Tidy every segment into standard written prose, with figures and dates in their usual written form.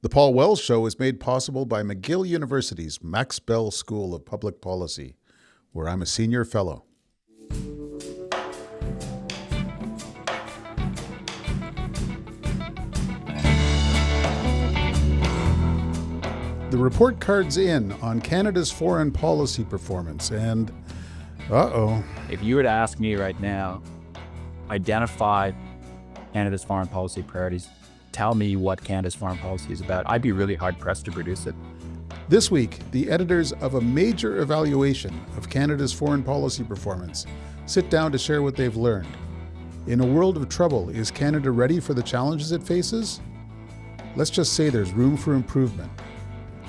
The Paul Wells Show is made possible by McGill University's Max Bell School of Public Policy, where I'm a senior fellow. The report card's in on Canada's foreign policy performance, and If you were to ask me right now, identify Canada's foreign policy priorities, tell me what Canada's foreign policy is about, I'd be really hard-pressed to produce it. This week, the editors of a major evaluation of Canada's foreign policy performance sit down to share what they've learned. In a world of trouble, is Canada ready for the challenges it faces? Let's just say there's room for improvement.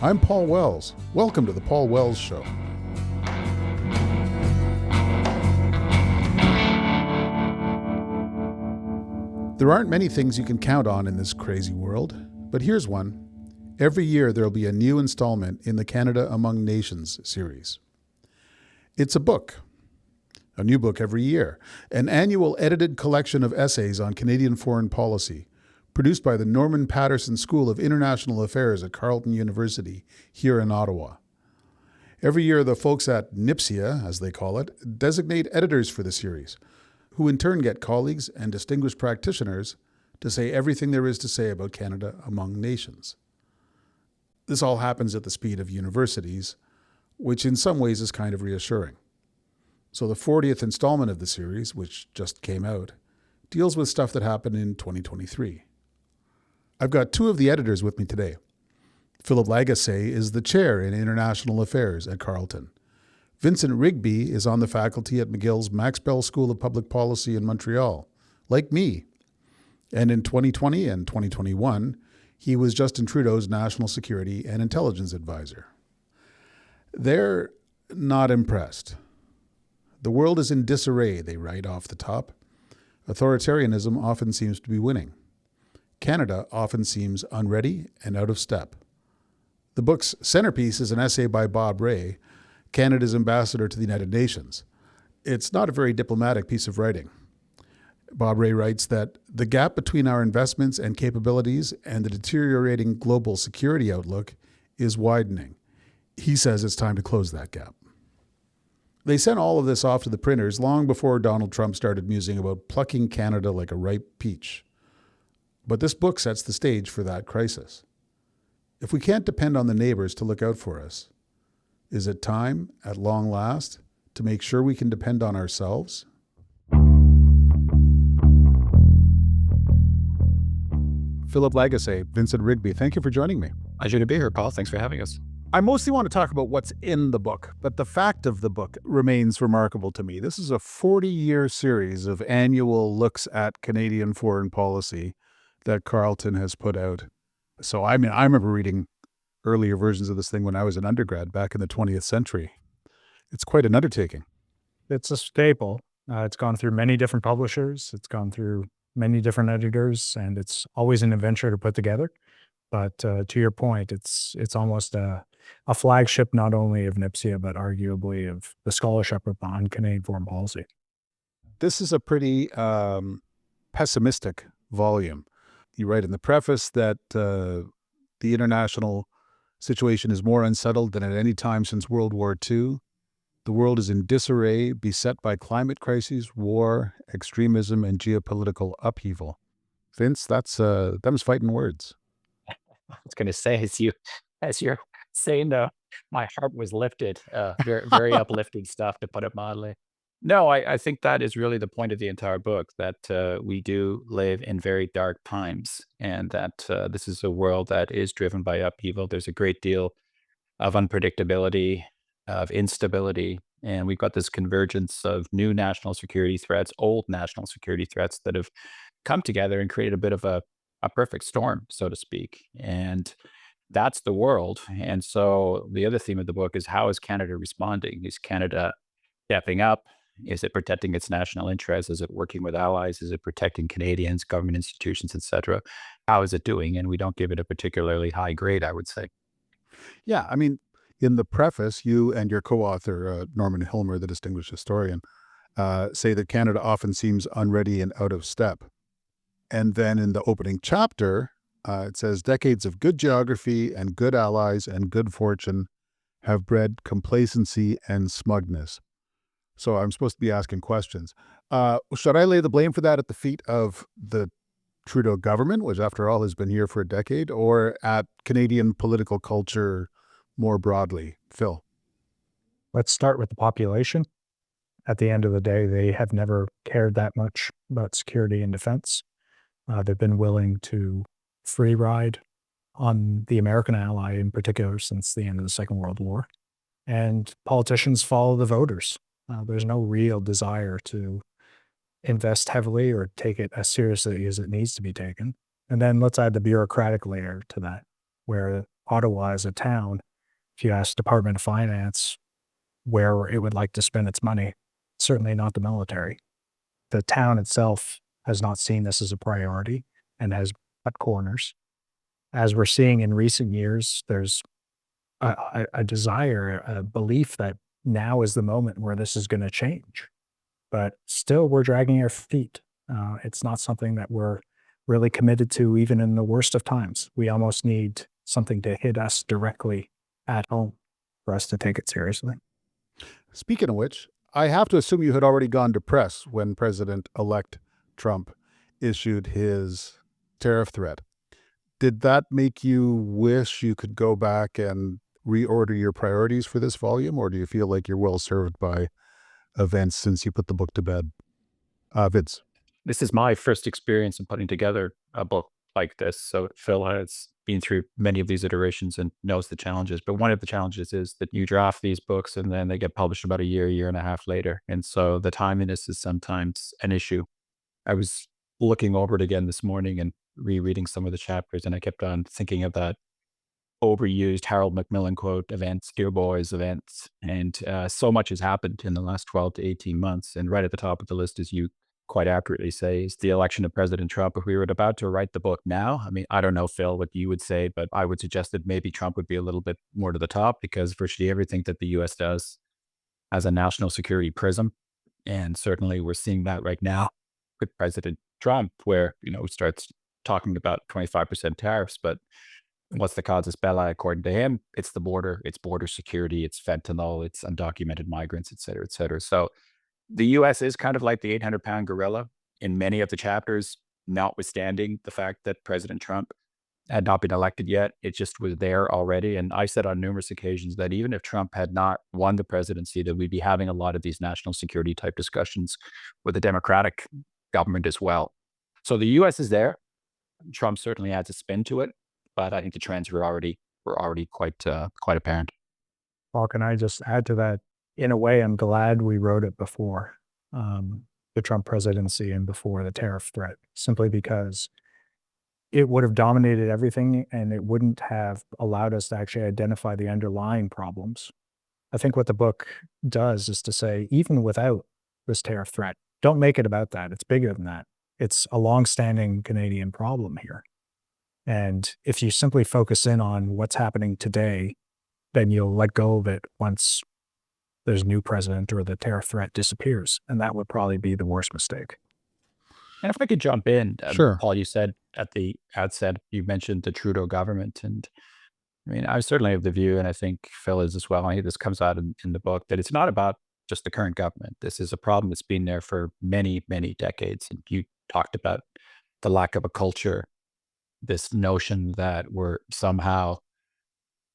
I'm Paul Wells. Welcome to the Paul Wells Show. There aren't many things you can count on in this crazy world, but here's one. Every year there'll be a new installment in the Canada Among Nations series. It's a book, a new book every year, an annual edited collection of essays on Canadian foreign policy, produced by the Norman Paterson School of International Affairs at Carleton University here in Ottawa. Every year the folks at NIPSIA, as they call it, designate editors for the series, who in turn get colleagues and distinguished practitioners to say everything there is to say about Canada among nations. This all happens at the speed of universities, which in some ways is kind of reassuring. So the 40th installment of the series, which just came out, deals with stuff that happened in 2023. I've got two of the editors with me today. Philippe Lagassé is the chair in International Affairs at Carleton. Vincent Rigby is on the faculty at McGill's Max Bell School of Public Policy in Montreal, like me. And in 2020 and 2021, he was Justin Trudeau's National Security and Intelligence Advisor. They're not impressed. The world is in disarray, they write off the top. Authoritarianism often seems to be winning. Canada often seems unready and out of step. The book's centerpiece is an essay by Bob Rae, Canada's ambassador to the United Nations. It's not a very diplomatic piece of writing. Bob Rae writes that the gap between our investments and capabilities and the deteriorating global security outlook is widening. He says it's time to close that gap. They sent all of this off to the printers long before Donald Trump started musing about plucking Canada like a ripe peach. But this book sets the stage for that crisis. If we can't depend on the neighbors to look out for us, is it time, at long last, to make sure we can depend on ourselves? Philippe Lagassé, Vincent Rigby, thank you for joining me. Pleasure to be here, Paul. Thanks for having us. I mostly want to talk about what's in the book, but the fact of the book remains remarkable to me. This is a 40-year series of annual looks at Canadian foreign policy that Carleton has put out. So, I remember reading earlier versions of this thing when I was an undergrad back in the 20th century. It's quite an undertaking. It's a staple. It's gone through many different publishers. It's gone through many different editors, and it's always an adventure to put together. But to your point, it's almost a flagship not only of NIPSIA, but arguably of the scholarship on Canadian foreign policy. This is a pretty pessimistic volume. You write in the preface that the international situation is more unsettled than at any time since World War II. The world is in disarray, beset by climate crises, war, extremism, and geopolitical upheaval. Vince, them's fighting words. I was going to say, as you're saying, my heart was lifted. Very, very uplifting stuff, to put it mildly. No, I think that is really the point of the entire book, that we do live in very dark times, and that this is a world that is driven by upheaval. There's a great deal of unpredictability, of instability, and we've got this convergence of new national security threats, old national security threats that have come together and created a bit of a perfect storm, so to speak. And that's the world. And so the other theme of the book is, how is Canada responding? Is Canada stepping up? Is it protecting its national interests? Is it working with allies? Is it protecting Canadians, government institutions, et cetera? How is it doing? And we don't give it a particularly high grade, I would say. Yeah, in the preface, you and your co-author, Norman Hilmer, the distinguished historian, say that Canada often seems unready and out of step. And then in the opening chapter, It says, decades of good geography and good allies and good fortune have bred complacency and smugness. So I'm supposed to be asking questions. Should I lay the blame for that at the feet of the Trudeau government, which after all has been here for a decade, or at Canadian political culture more broadly? Phil? Let's start with the population. At the end of the day, they have never cared that much about security and defense. They've been willing to free ride on the American ally in particular since the end of the Second World War. And politicians follow the voters. There's no real desire to invest heavily or take it as seriously as it needs to be taken. And then let's add the bureaucratic layer to that, where Ottawa as a town, if you ask Department of Finance where it would like to spend its money, certainly not the military. The town itself has not seen this as a priority and has cut corners. As we're seeing in recent years, there's a desire, a belief that now is the moment where this is going to change. But still, we're dragging our feet. It's not something that we're really committed to, even in the worst of times. We almost need something to hit us directly at home for us to take it seriously. Speaking of which, I have to assume you had already gone to press when President-elect Trump issued his tariff threat. Did that make you wish you could go back and reorder your priorities for this volume, or do you feel like you're well served by events since you put the book to bed? Vince? This is my first experience in putting together a book like this. So Phil has been through many of these iterations and knows the challenges. But one of the challenges is that you draft these books and then they get published about a year and a half later. And so the timeliness is sometimes an issue. I was looking over it again this morning and rereading some of the chapters, and I kept on thinking of that overused Harold Macmillan quote, events, dear boys, events. And so much has happened in the last 12 to 18 months. And right at the top of the list, as you quite accurately say, is the election of President Trump. If we were about to write the book now, I mean, I don't know, Phil, what you would say, but I would suggest that maybe Trump would be a little bit more to the top, because virtually everything that the US does has a national security prism. And certainly we're seeing that right now with President Trump, where, he starts talking about 25% tariffs, but what's the casus belli according to him? It's the border, it's border security, it's fentanyl, it's undocumented migrants, et cetera, et cetera. So the US is kind of like the 800-pound gorilla in many of the chapters, notwithstanding the fact that President Trump had not been elected yet. It just was there already. And I said on numerous occasions that even if Trump had not won the presidency, that we'd be having a lot of these national security type discussions with the Democratic government as well. So the US is there. Trump certainly adds a spin to it, but I think the trends were already quite apparent. Well, can I just add to that? In a way, I'm glad we wrote it before the Trump presidency and before the tariff threat, simply because it would have dominated everything and it wouldn't have allowed us to actually identify the underlying problems. I think what the book does is to say, even without this tariff threat, don't make it about that. It's bigger than that. It's a longstanding Canadian problem here. And if you simply focus in on what's happening today, then you'll let go of it once there's a new president or the tariff threat disappears. And that would probably be the worst mistake. And if I could jump in, Sure. Paul, you said at the outset, you mentioned the Trudeau government. And I mean, I certainly have the view, and I think Phil is as well, and this comes out in the book, that it's not about just the current government. This is a problem that's been there for many, many decades. And you talked about the lack of a culture, this notion that we're somehow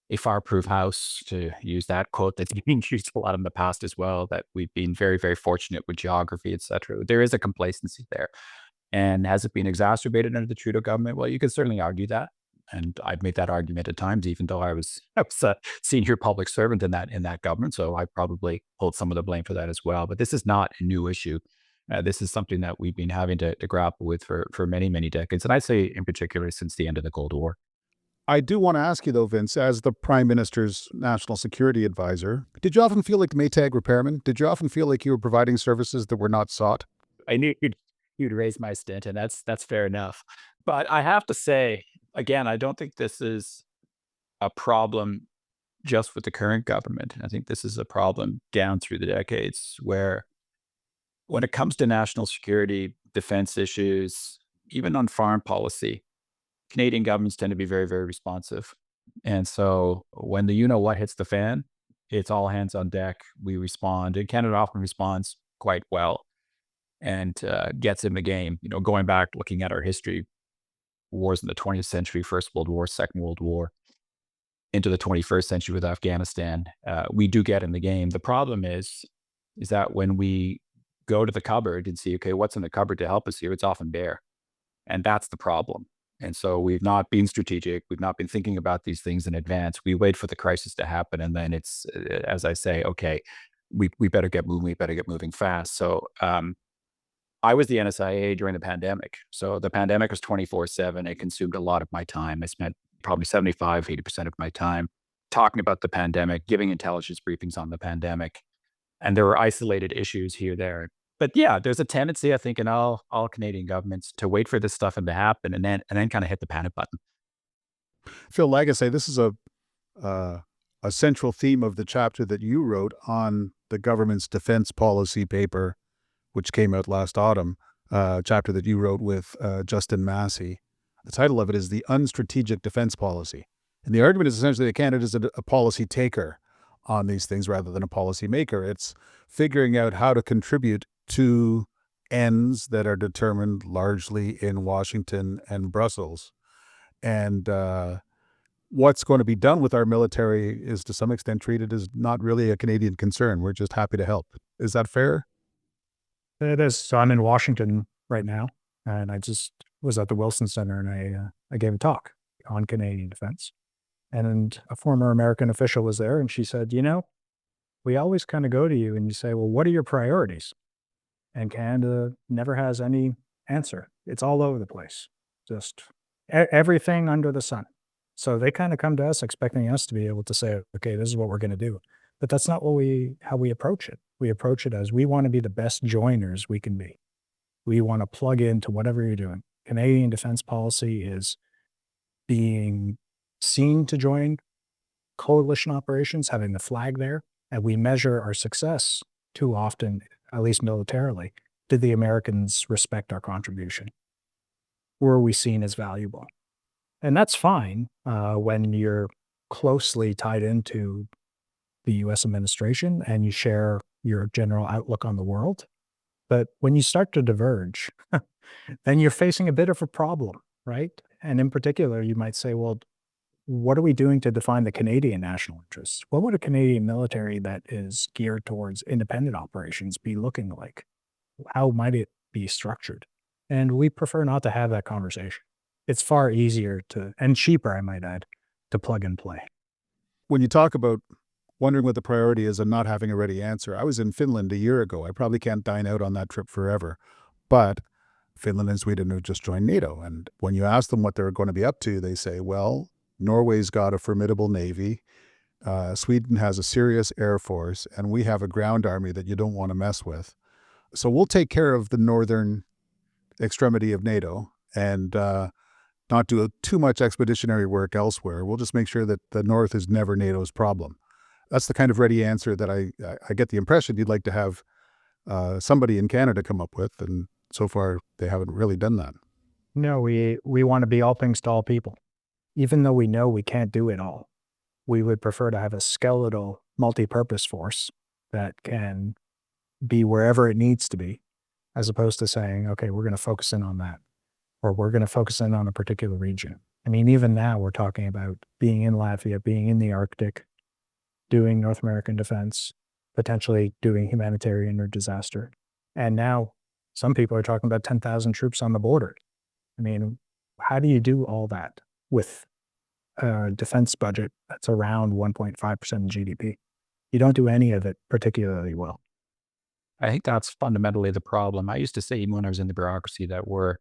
a fireproof house, to use that quote that's been used a lot in the past as well, that we've been very, very fortunate with geography, et cetera. There is a complacency there. And has it been exacerbated under the Trudeau government? Well, you could certainly argue that. And I've made that argument at times, even though I was a senior public servant in that government. So I probably hold some of the blame for that as well. But this is not a new issue. This is something that we've been having to grapple with for many, many decades. And I'd say in particular since the end of the Cold War. I do want to ask you, though, Vince, as the Prime Minister's national security advisor, did you often feel like the Maytag repairman? Did you often feel like you were providing services that were not sought? I knew you'd raise my stint, and that's fair enough. But I have to say, again, I don't think this is a problem just with the current government. I think this is a problem down through the decades, where when it comes to national security, defense issues, even on foreign policy, Canadian governments tend to be very, very responsive. And so when the what hits the fan, it's all hands on deck. We respond, and Canada often responds quite well and gets in the game. Going back, looking at our history, wars in the 20th century, First World War, Second World War, into the 21st century with Afghanistan, we do get in the game. The problem is that when we go to the cupboard and see, okay, what's in the cupboard to help us here, it's often bare. And that's the problem. And so we've not been strategic. We've not been thinking about these things in advance. We wait for the crisis to happen. And then it's, as I say, okay, we better get moving. We better get moving fast. So I was the NSIA during the pandemic. So the pandemic was 24/7. It consumed a lot of my time. I spent probably 75, 80% of my time talking about the pandemic, giving intelligence briefings on the pandemic. And there were isolated issues here, there. But yeah, there's a tendency, I think, in all Canadian governments to wait for this stuff to happen and then kind of hit the panic button. Phil Lagassé, this is a central theme of the chapter that you wrote on the government's defense policy paper, which came out last autumn, chapter that you wrote with Justin Massey. The title of it is The Unstrategic Defense Policy. And the argument is essentially that Canada is a policy taker on these things rather than a policy maker. It's figuring out how to contribute to ends that are determined largely in Washington and Brussels. And what's going to be done with our military is to some extent treated as not really a Canadian concern. We're just happy to help. Is that fair? It is. So I'm in Washington right now, and I just was at the Wilson Center, and I gave a talk on Canadian defense. And a former American official was there, and she said, we always kind of go to you and you say, well, what are your priorities? And Canada never has any answer. It's all over the place, just everything under the sun. So they kind of come to us expecting us to be able to say, okay, this is what we're going to do. But that's not how we approach it. We approach it as we want to be the best joiners we can be. We want to plug into whatever you're doing. Canadian defense policy is being seen to join coalition operations, having the flag there, and we measure our success too often, at least militarily. Did the Americans respect our contribution? Were we seen as valuable? And that's fine when you're closely tied into the U.S. administration and you share your general outlook on the world. But when you start to diverge, then you're facing a bit of a problem, right? And in particular, you might say, well, what are we doing to define the Canadian national interests? What would a Canadian military that is geared towards independent operations be looking like? How might it be structured? And we prefer not to have that conversation. It's far easier and cheaper, I might add, to plug and play. When you talk about wondering what the priority is and not having a ready answer, I was in Finland a year ago. I probably can't dine out on that trip forever. But Finland and Sweden have just joined NATO. And when you ask them what they're going to be up to, they say, well, Norway's got a formidable navy. Sweden has a serious air force, and we have a ground army that you don't want to mess with. So we'll take care of the northern extremity of NATO and not do too much expeditionary work elsewhere. We'll just make sure that the North is never NATO's problem. That's the kind of ready answer that I get the impression you'd like to have somebody in Canada come up with, and so far they haven't really done that. No, we want to be all things to all people. Even though we know we can't do it all, we would prefer to have a skeletal multi-purpose force that can be wherever it needs to be, as opposed to saying, okay, we're going to focus in on that, or we're going to focus in on a particular region. I mean, even now we're talking about being in Latvia, being in the Arctic, doing North American defense, potentially doing humanitarian or disaster. And now some people are talking about 10,000 troops on the border. I mean, how do you do all that with a defense budget that's around 1.5% of GDP? You don't do any of it particularly well. I think that's fundamentally the problem. I used to say, even when I was in the bureaucracy, that we're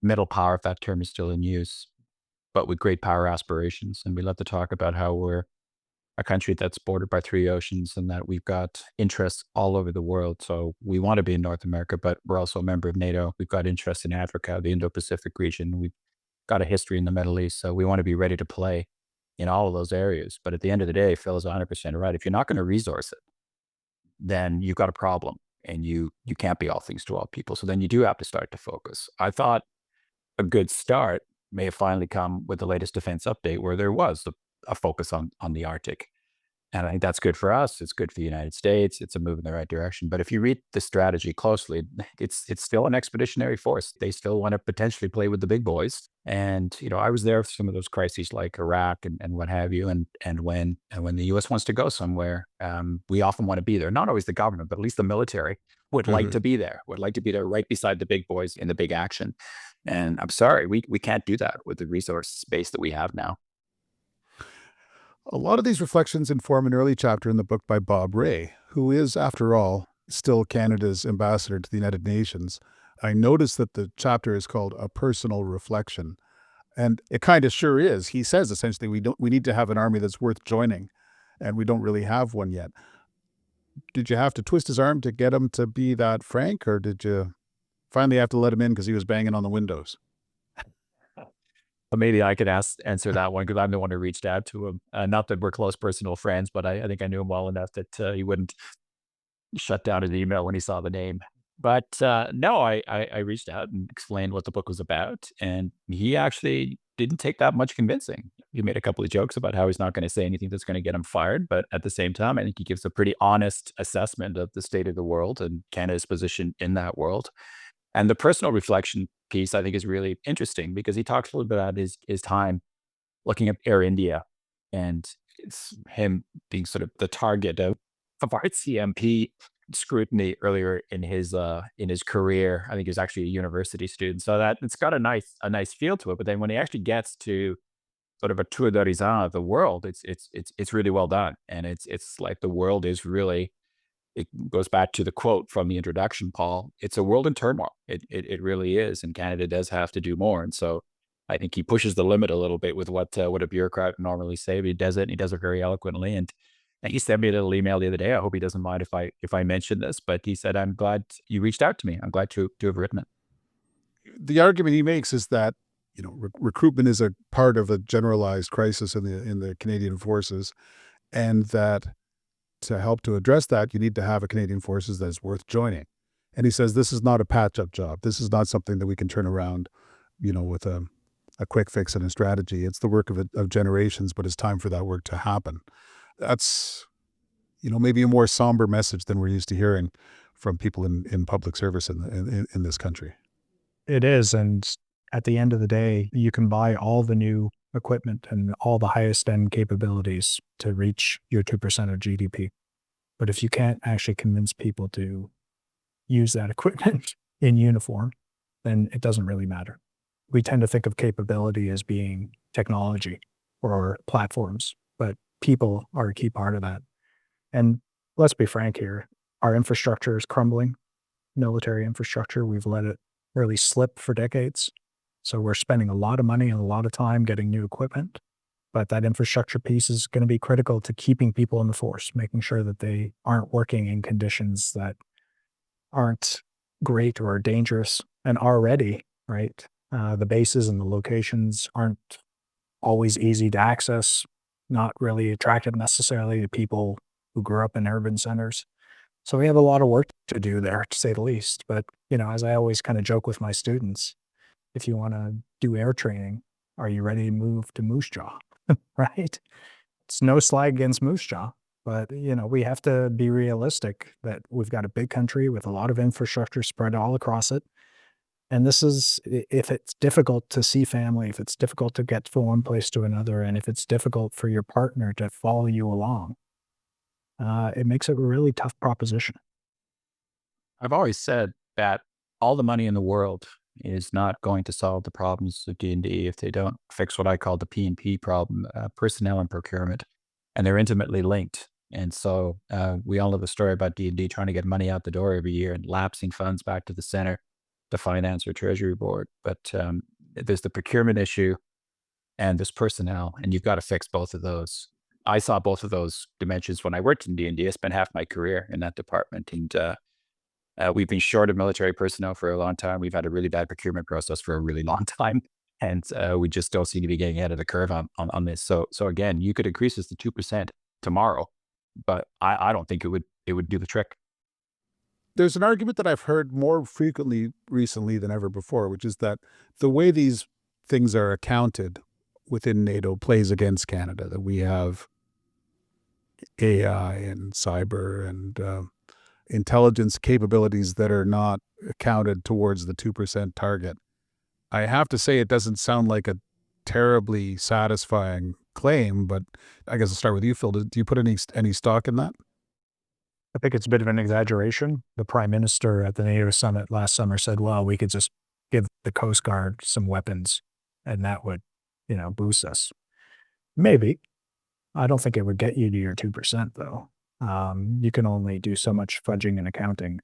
middle power, if that term is still in use, but with great power aspirations. And we love to talk about how we're a country that's bordered by 3 oceans and that we've got interests all over the world. So we want to be in North America, but we're also a member of NATO. We've got interests in Africa, the Indo-Pacific region. We've got a history in the Middle East. So we want to be ready to play in all of those areas. But at the end of the day, Phil is 100% right. If you're not going to resource it, then you've got a problem, and you can't be all things to all people. So then you do have to start to focus. I thought a good start may have finally come with the latest defense update where there was a focus on the Arctic. And I think that's good for us. It's good for the United States. It's a move in the right direction. But if you read the strategy closely, it's still an expeditionary force. They still want to potentially play with the big boys. And I was there for some of those crises like Iraq and what have you. And when the U.S. wants to go somewhere, we often want to be there. Not always the government, but at least the military would like to be there. Would like to be there right beside the big boys in the big action. And I'm sorry, we can't do that with the resource base that we have now. A lot of these reflections inform an early chapter in the book by Bob Rae, who is, after all, still Canada's ambassador to the United Nations. I noticed that the chapter is called A Personal Reflection, and it kind of sure is. He says essentially we need to have an army that's worth joining, and we don't really have one yet. Did you have to twist his arm to get him to be that frank, or did you finally have to let him in because he was banging on the windows? Maybe I could answer that one because I'm the one who reached out to him. Not that we're close personal friends, but I think I knew him well enough that he wouldn't shut down his email when he saw the name. But no, I reached out and explained what the book was about, and he actually didn't take that much convincing. He made a couple of jokes about how he's not going to say anything that's going to get him fired, but at the same time, I think he gives a pretty honest assessment of the state of the world and Canada's position in that world. And the personal reflection piece, I think, is really interesting because he talks a little bit about his time looking at Air India, and it's him being sort of the target of RCMP scrutiny earlier in his career. I think he was actually a university student, so that it's got a nice feel to it. But then when he actually gets to sort of a tour d'horizon of the world, it's really well done, and it's like the world is really, it goes back to the quote from the introduction, Paul. It's a world in turmoil. It really is, and Canada does have to do more. And so, I think he pushes the limit a little bit with what a bureaucrat would normally say. But he does it, and he does it very eloquently. And he sent me a little email the other day. I hope he doesn't mind if I mention this, but he said, "I'm glad you reached out to me. I'm glad to have written it." The argument he makes is that recruitment is a part of a generalized crisis in the Canadian forces, and that to help to address that, you need to have a Canadian forces that is worth joining. And he says this is not a patch-up job. This is not something that we can turn around, with a quick fix and a strategy. It's the work of generations, but it's time for that work to happen. That's, maybe a more somber message than we're used to hearing from people in public service in this country. It is. And at the end of the day, you can buy all the new equipment and all the highest end capabilities to reach your 2% of GDP. But if you can't actually convince people to use that equipment in uniform, then it doesn't really matter. We tend to think of capability as being technology or platforms, but people are a key part of that. And let's be frank here, our infrastructure is crumbling, military infrastructure. We've let it really slip for decades. So we're spending a lot of money and a lot of time getting new equipment, but that infrastructure piece is going to be critical to keeping people in the force, making sure that they aren't working in conditions that aren't great or dangerous. And already, right, the bases and the locations aren't always easy to access, not really attractive necessarily to people who grew up in urban centers. So we have a lot of work to do there, to say the least. But, as I always kind of joke with my students, if you want to do air training, are you ready to move to Moose Jaw? Right? It's no slag against Moose Jaw, but we have to be realistic that we've got a big country with a lot of infrastructure spread all across it. And this is, if it's difficult to see family, if it's difficult to get from one place to another, and if it's difficult for your partner to follow you along, it makes it a really tough proposition. I've always said that all the money in the world is not going to solve the problems of D&D if they don't fix what I call the P&P problem, personnel and procurement, and they're intimately linked. And so we all know the story about D&D trying to get money out the door every year and lapsing funds back to the center, the finance or treasury board. But there's the procurement issue and there's personnel, and you've got to fix both of those. I saw both of those dimensions when I worked in D&D. I spent half my career in that department, and we've been short of military personnel for a long time. We've had a really bad procurement process for a really long time, and we just don't seem to be getting ahead of the curve on this. So again, you could increase this to 2% tomorrow, but I don't think it would do the trick. There's an argument that I've heard more frequently recently than ever before, which is that the way these things are accounted within NATO plays against Canada, that we have AI and cyber and intelligence capabilities that are not counted towards the 2% target. I have to say it doesn't sound like a terribly satisfying claim, but I guess I'll start with you, Phil. Do you put any stock in that? I think it's a bit of an exaggeration. The Prime Minister at the NATO summit last summer said, well, we could just give the Coast Guard some weapons and that would, boost us. Maybe. I don't think it would get you to your 2%, though. You can only do so much fudging and accounting.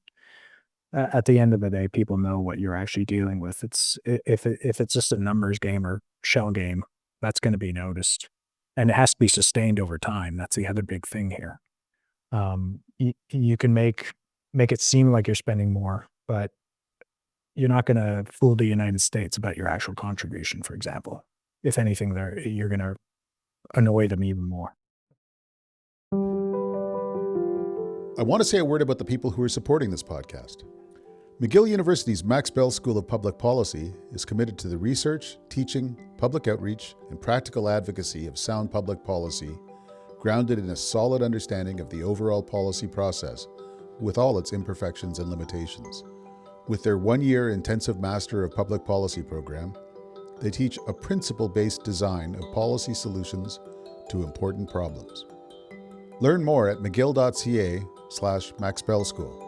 At the end of the day, people know what you're actually dealing with. If it's just a numbers game or shell game, that's going to be noticed, and it has to be sustained over time. That's the other big thing here. You can make it seem like you're spending more, but you're not going to fool the United States about your actual contribution. For example, if anything, you're going to annoy them even more. I want to say a word about the people who are supporting this podcast. McGill University's Max Bell School of Public Policy is committed to the research, teaching, public outreach, and practical advocacy of sound public policy, grounded in a solid understanding of the overall policy process, with all its imperfections and limitations. With their one-year intensive Master of Public Policy program, they teach a principle-based design of policy solutions to important problems. Learn more at mcgill.ca/maxbellschool.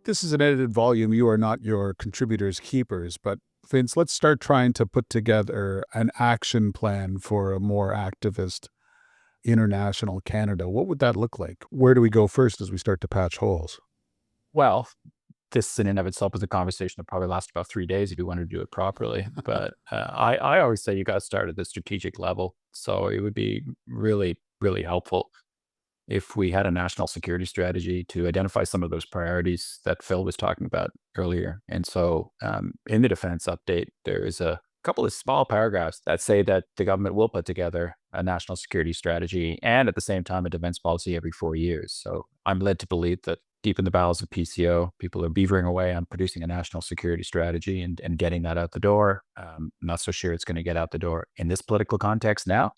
This is an edited volume. You are not your contributors' keepers, but Vince, let's start trying to put together an action plan for a more activist international Canada. What would that look like? Where do we go first as we start to patch holes? Well, this in and of itself is a conversation that probably lasts about 3 days if you want to do it properly. But I always say you got to start at the strategic level. So it would be really, really helpful if we had a national security strategy to identify some of those priorities that Phil was talking about earlier. And so in the defense update, there is a couple of small paragraphs that say that the government will put together a national security strategy and at the same time a defense policy every 4 years. So I'm led to believe that deep in the bowels of PCO, people are beavering away on producing a national security strategy and getting that out the door. I'm not so sure it's going to get out the door in this political context now,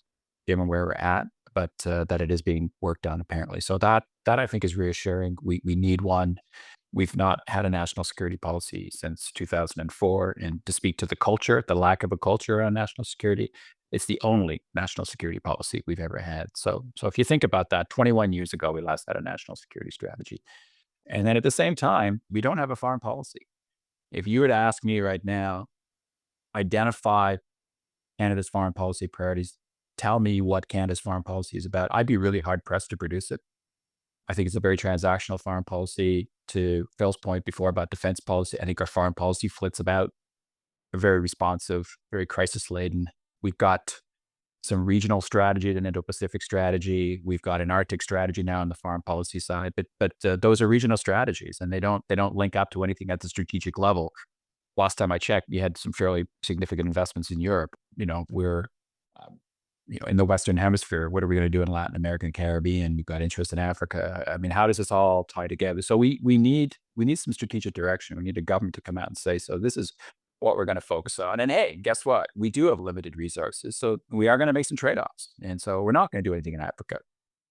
given where we're at, but that it is being worked on apparently. So that I think is reassuring. We need one. We've not had a national security policy since 2004. And to speak to the culture, the lack of a culture around national security, it's the only national security policy we've ever had. So if you think about that, 21 years ago, we last had a national security strategy. And then at the same time, we don't have a foreign policy. If you were to ask me right now, identify Canada's foreign policy priorities, tell me what Canada's foreign policy is about, I'd be really hard pressed to produce it. I think it's a very transactional foreign policy. To Phil's point before about defense policy, I think our foreign policy flits about a very responsive, very crisis laden. We've got some regional strategy, an Indo-Pacific strategy. We've got an Arctic strategy now on the foreign policy side, but those are regional strategies, and they don't link up to anything at the strategic level. Last time I checked, you had some fairly significant investments in Europe. We're in the Western Hemisphere. What are we going to do in Latin America and Caribbean? You've got interest in Africa. I mean, how does this all tie together? So we need some strategic direction. We need a government to come out and say, so this is what we're going to focus on. And hey, guess what? We do have limited resources. So we are going to make some trade-offs. And so we're not going to do anything in Africa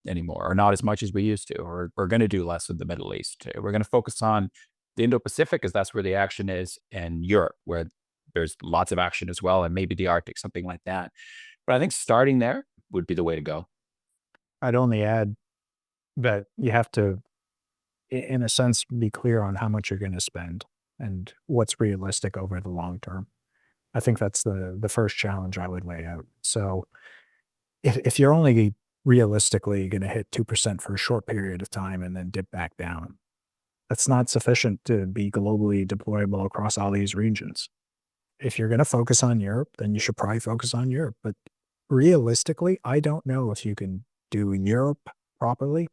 anymore, or not as much as we used to, or we're going to do less in the Middle East. We're going to focus on the Indo-Pacific because that's where the action is, and Europe, where there's lots of action as well, and maybe the Arctic, something like that. But I think starting there would be the way to go. I'd only add that you have to, in a sense, be clear on how much you're going to spend and what's realistic over the long term. I think that's the first challenge I would lay out. So if you're only realistically going to hit 2% for a short period of time and then dip back down, that's not sufficient to be globally deployable across all these regions. If you're going to focus on Europe, then you should probably focus on Europe. But realistically, I don't know if you can do Europe properly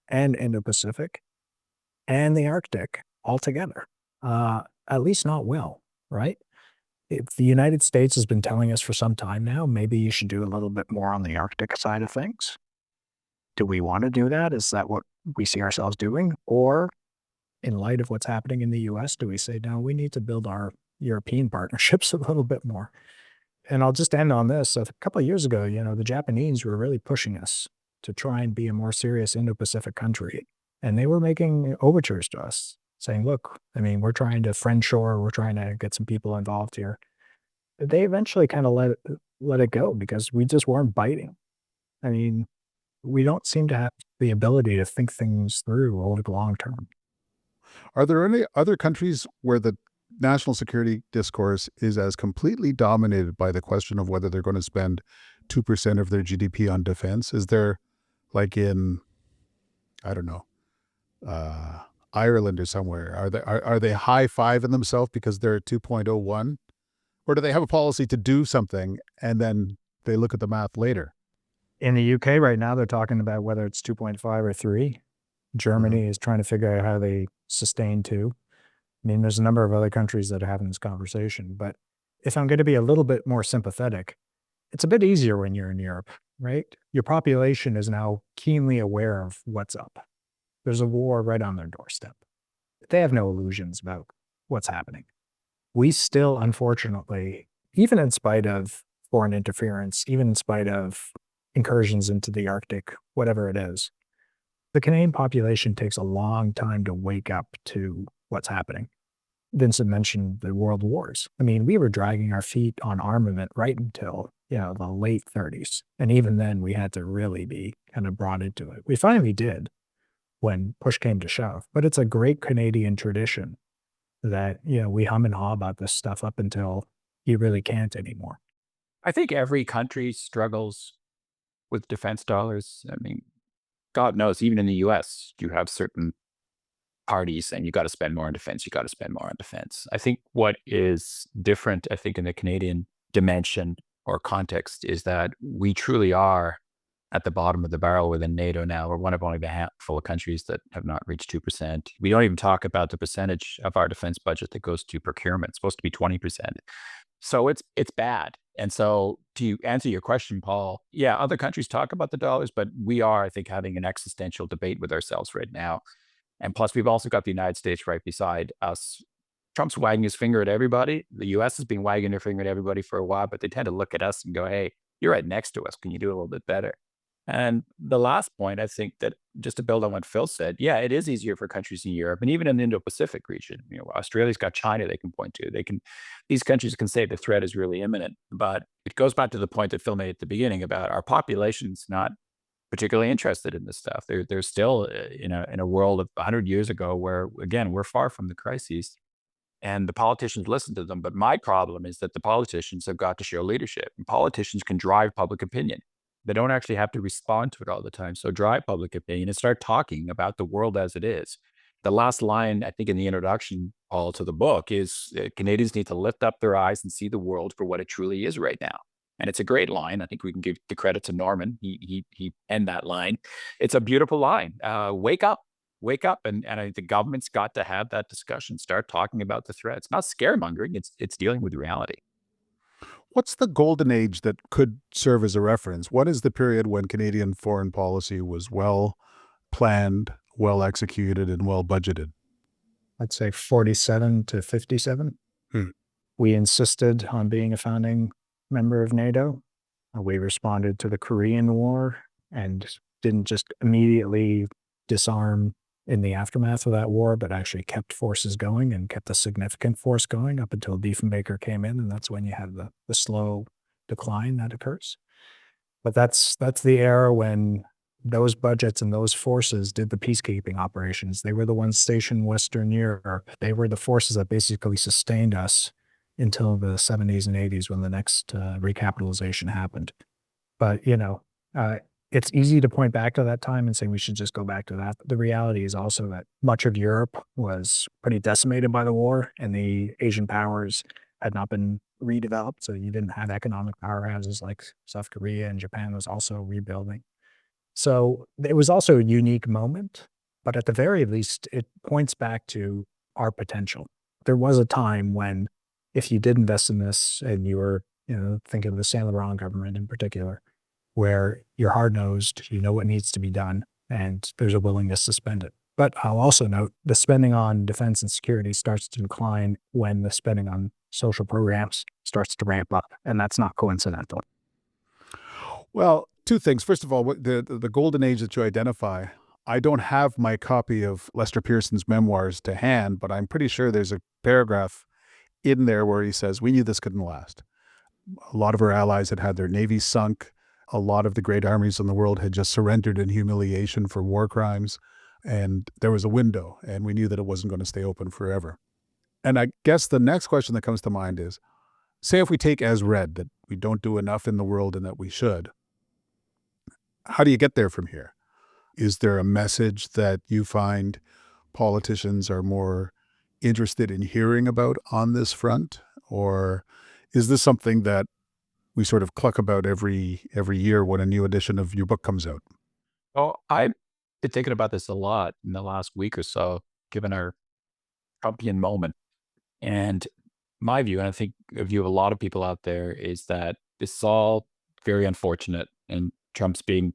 and Indo-Pacific and the Arctic altogether. At least not well, right? If the United States has been telling us for some time now, maybe you should do a little bit more on the Arctic side of things. Do we want to do that? Is that what we see ourselves doing? Or in light of what's happening in the US, do we say, no, we need to build our European partnerships a little bit more? And I'll just end on this. A couple of years ago, the Japanese were really pushing us to try and be a more serious Indo-Pacific country. And they were making overtures to us saying, look, we're trying to friendshore, we're trying to get some people involved here. They eventually kind of let it go because we just weren't biting. We don't seem to have the ability to think things through over the long term. Are there any other countries where the national security discourse is as completely dominated by the question of whether they're going to spend 2% of their GDP on defense? Is there, like in, I don't know, Ireland or somewhere, are they high-fiving themselves because they're at 2.01? Or do they have a policy to do something and then they look at the math later? In the UK right now, they're talking about whether it's 2.5 or 3. Germany is trying to figure out how they sustain 2. There's a number of other countries that are having this conversation. But if I'm going to be a little bit more sympathetic, it's a bit easier when you're in Europe, right? Your population is now keenly aware of what's up. There's a war right on their doorstep. They have no illusions about what's happening. We still, unfortunately, even in spite of foreign interference, even in spite of incursions into the Arctic, whatever it is, the Canadian population takes a long time to wake up to what's happening. Vincent mentioned the world wars. We were dragging our feet on armament right until, the late 30s. And even then we had to really be kind of brought into it. We finally did when push came to shove, but it's a great Canadian tradition that, we hum and haw about this stuff up until you really can't anymore. I think every country struggles with defense dollars. God knows, even in the US, you have certain parties and you got to spend more on defense. You got to spend more on defense. I think what is different, in the Canadian dimension or context is that we truly are at the bottom of the barrel within NATO now. We're one of only the handful of countries that have not reached 2%. We don't even talk about the percentage of our defense budget that goes to procurement. It's supposed to be 20%. So it's bad. And so to answer your question, Paul, yeah, other countries talk about the dollars, but we are, I think, having an existential debate with ourselves right now. And plus, we've also got the United States right beside us. Trump's wagging his finger at everybody. The US has been wagging their finger at everybody for a while, but they tend to look at us and go, hey, you're right next to us. Can you do a little bit better? And the last point, I think that just to build on what Phil said, yeah, it is easier for countries in Europe and even in the Indo-Pacific region. Australia's got China they can point to. These countries can say the threat is really imminent. But it goes back to the point that Phil made at the beginning about our population's not particularly interested in this stuff. They're still in a world of 100 years ago where, again, we're far from the crises. And the politicians listen to them. But my problem is that the politicians have got to show leadership. And politicians can drive public opinion. They don't actually have to respond to it all the time. So drive public opinion and start talking about the world as it is. The last line, I think, in the introduction, Paul, to the book is Canadians need to lift up their eyes and see the world for what it truly is right now. And it's a great line. I think we can give the credit to Norman. He penned that line. It's a beautiful line. Wake up. Wake up. And I think the government's got to have that discussion, start talking about the threats. Not scaremongering, it's dealing with reality. What's the golden age that could serve as a reference? What is the period when Canadian foreign policy was well planned, well executed, and well budgeted? I'd say 47 to 57. We insisted on being a founding member of NATO. We responded to the Korean War and didn't just immediately disarm in the aftermath of that war, but actually kept forces going and kept a significant force going up until Diefenbaker came in, and that's when you have the slow decline that occurs. But that's the era when those budgets and those forces did the peacekeeping operations. They were the ones stationed in Western Europe. They were the forces that basically sustained us until the 70s and 80s when the next recapitalization happened. But, it's easy to point back to that time and say we should just go back to that. The reality is also that much of Europe was pretty decimated by the war, and the Asian powers had not been redeveloped. So you didn't have economic powerhouses like South Korea, and Japan was also rebuilding. So it was also a unique moment, but at the very least, it points back to our potential. There was a time when if you did invest in this and you were, think of the Saint Laurent government in particular, where you're hard-nosed, you know what needs to be done, and there's a willingness to spend it. But I'll also note the spending on defense and security starts to decline when the spending on social programs starts to ramp up, and that's not coincidental. Well, two things. First of all, the golden age that you identify, I don't have my copy of Lester Pearson's memoirs to hand, but I'm pretty sure there's a paragraph in there where he says, we knew this couldn't last. A lot of our allies had had their navies sunk. A lot of the great armies in the world had just surrendered in humiliation for war crimes. And there was a window, and we knew that it wasn't going to stay open forever. And I guess the next question that comes to mind is, say if we take as read that we don't do enough in the world and that we should, how do you get there from here? Is there a message that you find politicians are more interested in hearing about on this front? Or is this something that we sort of cluck about every year when a new edition of your book comes out? Oh, I've been thinking about this a lot in the last week or so, given our Trumpian moment. And my view, and I think a view of a lot of people out there, is that this is all very unfortunate. And Trump's being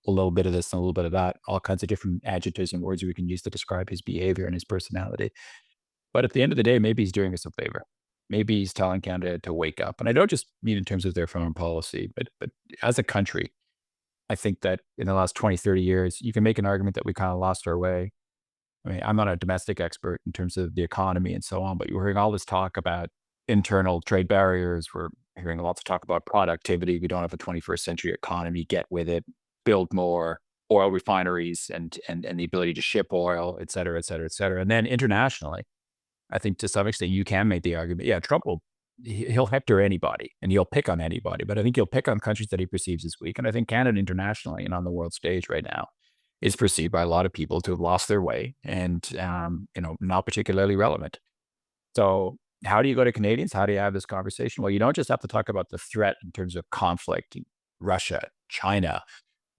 a little bit of this and a little bit of that, all kinds of different adjectives and words we can use to describe his behavior and his personality. But at the end of the day, maybe he's doing us a favor. Maybe he's telling Canada to wake up. And I don't just mean in terms of their foreign policy, but as a country, I think that in the last 20, 30 years, you can make an argument that we kind of lost our way. I mean, I'm not a domestic expert in terms of the economy and so on, but you're hearing all this talk about internal trade barriers. We're hearing lots of talk about productivity. We don't have a 21st century economy. Get with it, build more oil refineries and the ability to ship oil, et cetera, et cetera, et cetera. And then internationally, I think to some extent you can make the argument. Yeah, Trump will he'll hector anybody and he'll pick on anybody, but I think he'll pick on countries that he perceives as weak. And I think Canada internationally and on the world stage right now is perceived by a lot of people to have lost their way and not particularly relevant. So how do you go to Canadians? How do you have this conversation? Well, you don't just have to talk about the threat in terms of conflict, Russia, China,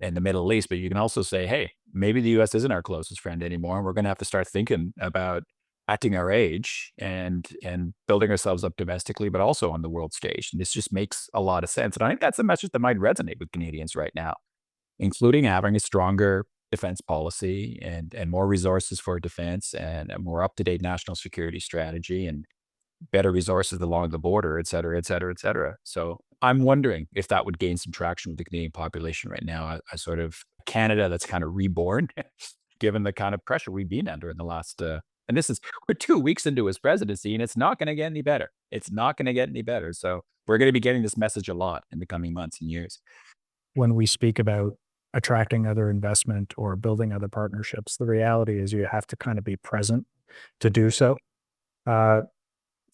and the Middle East, but you can also say, hey, maybe the US isn't our closest friend anymore. And we're going to have to start thinking about acting our age and building ourselves up domestically, but also on the world stage. And this just makes a lot of sense. And I think that's a message that might resonate with Canadians right now, including having a stronger defense policy and more resources for defense and a more up-to-date national security strategy and better resources along the border, et cetera, et cetera, et cetera. So I'm wondering if that would gain some traction with the Canadian population right now, a sort of Canada that's kind of reborn, given the kind of pressure we've been under in the last, and this is, we're 2 weeks into his presidency and it's not going to get any better. It's not going to get any better. So we're going to be getting this message a lot in the coming months and years. When we speak about attracting other investment or building other partnerships, the reality is you have to kind of be present to do so.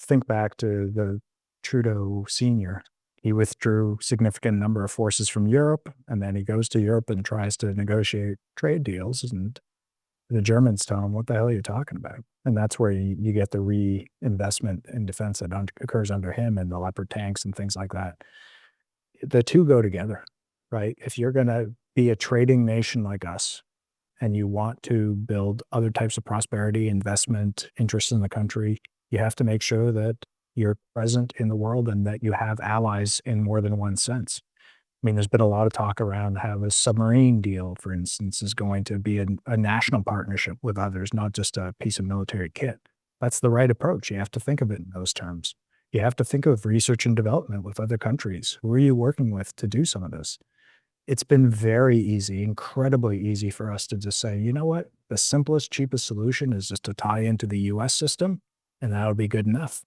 Think back to the Trudeau Senior. He withdrew significant number of forces from Europe, and then he goes to Europe and tries to negotiate trade deals. And the Germans tell him, what the hell are you talking about? And that's where you get the reinvestment in defense that occurs under him and the Leopard tanks and things like that. The two go together, right? If you're going to be a trading nation like us and you want to build other types of prosperity, investment, interest in the country, you have to make sure that you're present in the world and that you have allies in more than one sense. I mean, there's been a lot of talk around how a submarine deal, for instance, is going to be a national partnership with others, not just a piece of military kit. That's the right approach. You have to think of it in those terms. You have to think of research and development with other countries. Who are you working with to do some of this? It's been very easy, incredibly easy for us to just say, you know what? The simplest, cheapest solution is just to tie into the US system, and that'll be good enough.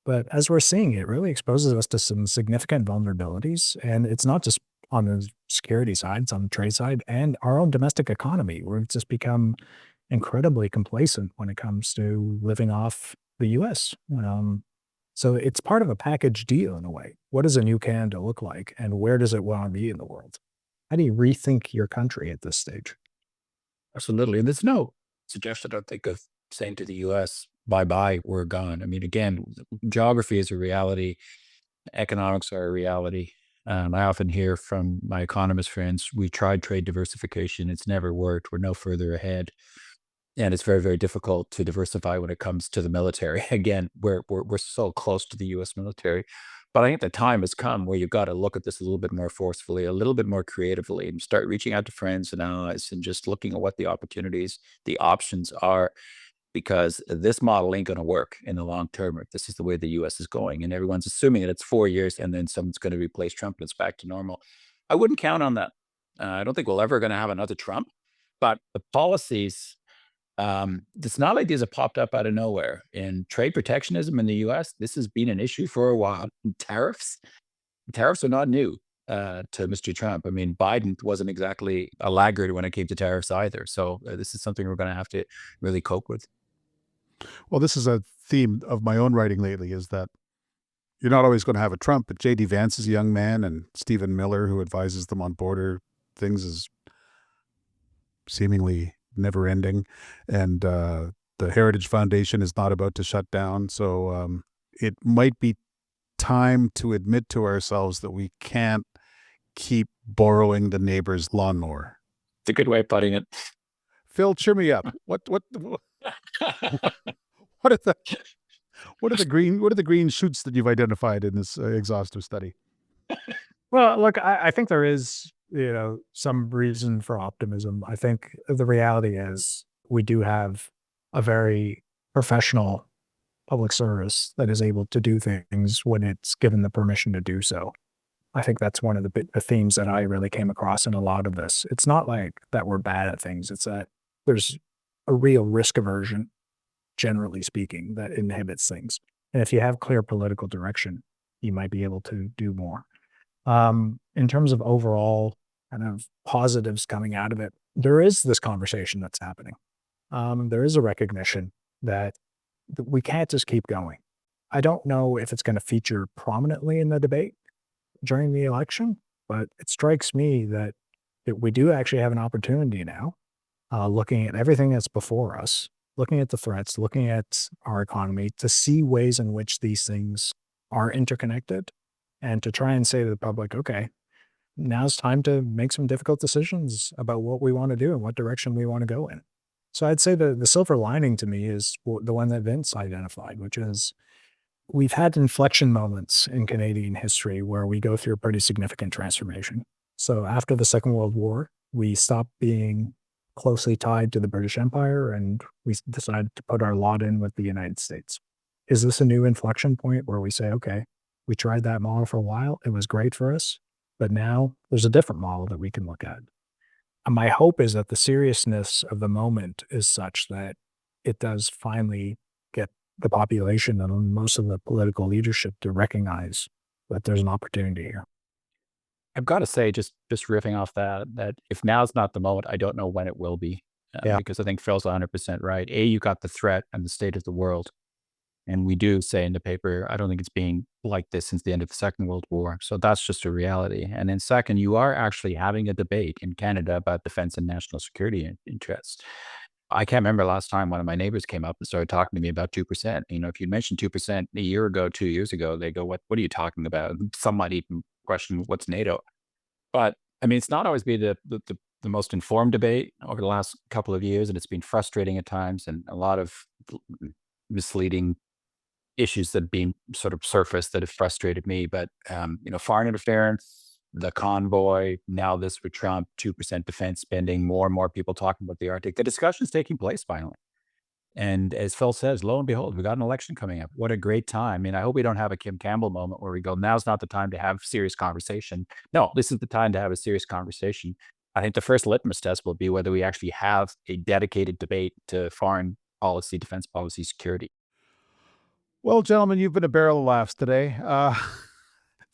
But as we're seeing, it really exposes us to some significant vulnerabilities. And it's not just on the security side, it's on the trade side and our own domestic economy. We've just become incredibly complacent when it comes to living off the US. So it's part of a package deal in a way. What does a new Canada look like, and where does it want to be in the world? How do you rethink your country at this stage? Absolutely. And there's no suggestion, I don't think, of saying to the US, bye bye, we're gone. I mean, again, geography is a reality, economics are a reality. I often hear from my economist friends, we tried trade diversification, it's never worked, we're no further ahead. And it's very, very difficult to diversify when it comes to the military. Again, we're so close to the U.S. military. But I think the time has come where you've got to look at this a little bit more forcefully, a little bit more creatively, and start reaching out to friends and allies and just looking at what the opportunities, the options are, because this model ain't going to work in the long term if this is the way the US is going. And everyone's assuming that it's 4 years and then someone's going to replace Trump and it's back to normal. I wouldn't count on that. I don't think we're ever going to have another Trump, but the policies, it's not like these have popped up out of nowhere. In trade protectionism in the US, this has been an issue for a while. Tariffs are not new to Mr. Trump. I mean, Biden wasn't exactly a laggard when it came to tariffs either. So this is something we're going to have to really cope with. Well, this is a theme of my own writing lately, is that you're not always going to have a Trump, but J.D. Vance is a young man, and Stephen Miller, who advises them on border things, is seemingly never ending. And the Heritage Foundation is not about to shut down. So it might be time to admit to ourselves that we can't keep borrowing the neighbor's lawnmower. It's a good way of putting it. Phil, cheer me up. What are the green shoots that you've identified in this exhaustive study? Well, look, I think there is, some reason for optimism. I think the reality is we do have a very professional public service that is able to do things when it's given the permission to do so. I think that's one of the themes that I really came across in a lot of this. It's not like that we're bad at things. It's that there's a real risk aversion, generally speaking, that inhibits things. And if you have clear political direction, you might be able to do more. In terms of overall kind of positives coming out of it, there is this conversation that's happening. There is a recognition that we can't just keep going. I don't know if it's going to feature prominently in the debate during the election, but it strikes me that we do actually have an opportunity now, looking at everything that's before us, looking at the threats, looking at our economy, to see ways in which these things are interconnected, and to try and say to the public, okay, now's time to make some difficult decisions about what we want to do and what direction we want to go in. So I'd say the silver lining to me is the one that Vince identified, which is we've had inflection moments in Canadian history where we go through a pretty significant transformation. So after the Second World War, we stopped being closely tied to the British Empire and we decided to put our lot in with the United States. Is this a new inflection point where we say, okay, we tried that model for a while, it was great for us, but now there's a different model that we can look at? And my hope is that the seriousness of the moment is such that it does finally get the population and most of the political leadership to recognize that there's an opportunity here. I've got to say, just riffing off that if now's not the moment, I don't know when it will be. Yeah. Because I think Phil's 100% right. You got the threat and the state of the world. And we do say in the paper, I don't think it's being like this since the end of the Second World War. So that's just a reality. And then second, you are actually having a debate in Canada about defense and national security interests. I can't remember last time one of my neighbors came up and started talking to me about 2%. If you mentioned 2% a year ago, 2 years ago, they go, what are you talking about? Some might even question what's NATO. But I mean, it's not always been the most informed debate over the last couple of years, and it's been frustrating at times, and a lot of misleading issues that have been sort of surfaced that have frustrated me. But foreign interference, the convoy, now this with Trump, 2% defense spending, more and more people talking about the Arctic. The discussion is taking place finally. And as Phil says, lo and behold, we got an election coming up. What a great time. I hope we don't have a Kim Campbell moment where we go, now's not the time to have serious conversation. No, this is the time to have a serious conversation. I think the first litmus test will be whether we actually have a dedicated debate to foreign policy, defense policy, security. Well, gentlemen, you've been a barrel of laughs today.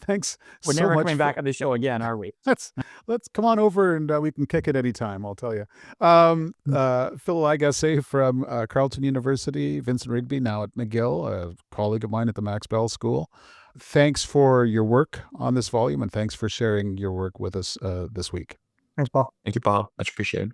Thanks We're so never much. coming back on the show again, are we? Let's come on over and we can kick it anytime, I'll tell you. Phil Lagassé from Carleton University, Vincent Rigby, now at McGill, a colleague of mine at the Max Bell School. Thanks for your work on this volume, and thanks for sharing your work with us this week. Thanks, Paul. Thank you, Paul. Much appreciated.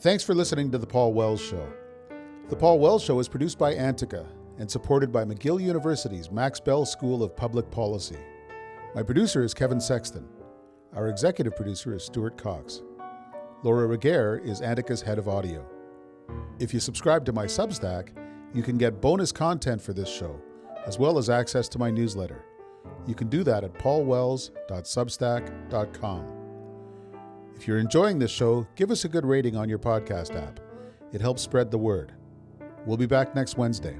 Thanks for listening to The Paul Wells Show. The Paul Wells Show is produced by Antica and supported by McGill University's Max Bell School of Public Policy. My producer is Kevin Sexton. Our executive producer is Stuart Cox. Laura Reguer is Antica's head of audio. If you subscribe to my Substack, you can get bonus content for this show, as well as access to my newsletter. You can do that at paulwells.substack.com. If you're enjoying this show, give us a good rating on your podcast app. It helps spread the word. We'll be back next Wednesday.